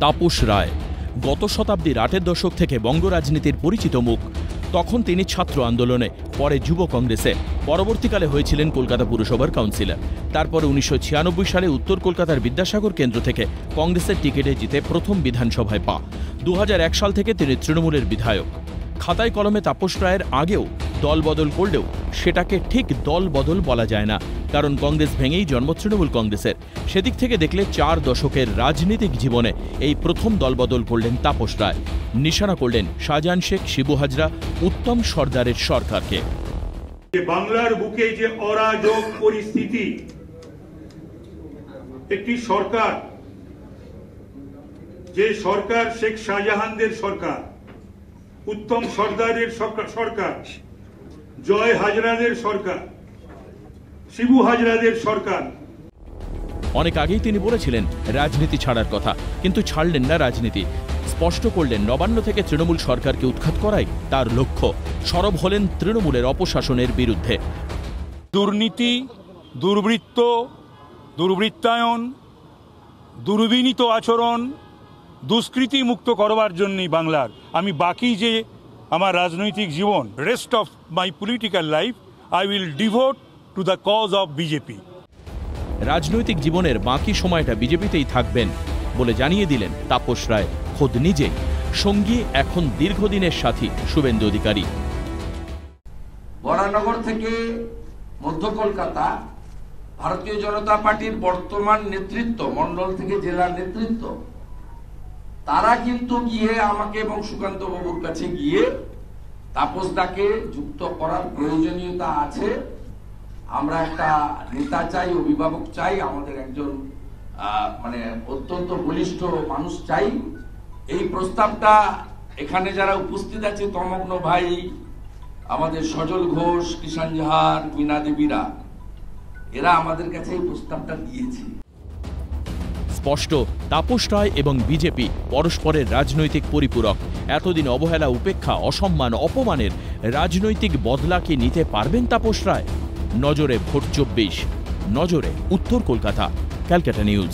তাপস রায় গত শতাব্দীর ৮-এর দশক থেকে বঙ্গ রাজনীতির পরিচিত মুখ। তখন তিনি ছাত্র আন্দোলনে, পরে যুব কংগ্রেসে, পরবর্তীকালে হয়েছিলেন কলকাতা পুরসভার কাউন্সিলর। তারপরে ১৯৯৬ সালে উত্তর কলকাতার বিদ্যাসাগর কেন্দ্র থেকে কংগ্রেসের টিকিটে জিতে প্রথম বিধানসভায় পা। ২০০১ সাল থেকে তিনি তৃণমূলের বিধায়ক। খাতায় কলমে তাপস রায়ের আগেও দল বদল করলেও সেটাকে ঠিক দল বদল বলা যায় না, কারণ কংগ্রেস ভেঙেই জন্ম তৃণমূল কংগ্রেসের। সেদিক থেকে দেখলে ৪ দশকের রাজনীতিক জীবনে এই প্রথম দলবদল করলেন তাপস রায়। নিশানা করলেন শাহজাহান শেখ, শিবু হাজরা, উত্তম সর্দারের সরকারকে। বাংলার বুকে যে অরাজক পরিস্থিতি, একটি সরকার, যে সরকার শেখ শাহজাহানদের সরকার, উত্তম সর্দারের সরকার, জয় হাজরাদের সরকার, শিবু হাজরাদের সরকার। অনেক আগেই তিনি বলেছিলেন রাজনীতি ছাড়ার কথা, কিন্তু ছাড়লেন না রাজনীতি। স্পষ্ট করলেন নবান্ন থেকে তৃণমূল সরকারকে উৎখাত করাই তার লক্ষ্য। সরব হলেন তৃণমূলের অপশাসনের বিরুদ্ধে। দুর্নীতি, দুর্বৃত্ত, দুর্বৃত্তায়ন, দুর্বিনীত আচরণ, দুষ্কৃতি মুক্ত করবার জন্যই বাংলার আমি বাকি যে আমার রাজনৈতিক জীবন, rest of my political life, I will devote to the cause of BJP. রাজনৈতিক জীবনের বাকি সময়টা বিজেপিতেই থাকবেন বলে জানিয়ে দিলেন তাপস রায় খোদ নিজে। সঙ্গী এখন দীর্ঘদিনের সাথী শুভেন্দু অধিকারী। বরানগর থেকে মধ্য কলকাতা ভারতীয় জনতা পার্টির বর্তমান নেতৃত্ব, মন্ডল থেকে জেলার নেতৃত্ব, তারা কিন্তু গিয়ে আমাকে এবং সুকান্ত বাবুর কাছে গিয়ে তাপসদাকে যুক্ত করার প্রয়োজনীয়তা আছে, আমরা একটা নেতা চাই, অভিভাবক চাই, আমাদের একজন মানে অত্যন্ত বলিষ্ঠ মানুষ চাই। এই প্রস্তাবটা এখানে যারা উপস্থিত আছে, তমগ্ন ভাই, আমাদের সজল ঘোষ, কিষান জাহার, মীনা দেবীরা, এরা আমাদের কাছে এই প্রস্তাবটা দিয়েছে। স্পষ্ট, তাপস রায় এবং বিজেপি পরস্পরের রাজনৈতিক পরিপূরক। এতদিন অবহেলা, উপেক্ষা, অসম্মান, অপমানের রাজনৈতিক বদলা কি নিতে পারবেন তাপস রায়? নজরে ভোট ২৪, নজরে উত্তর কলকাতা। ক্যালকাটা নিউজ।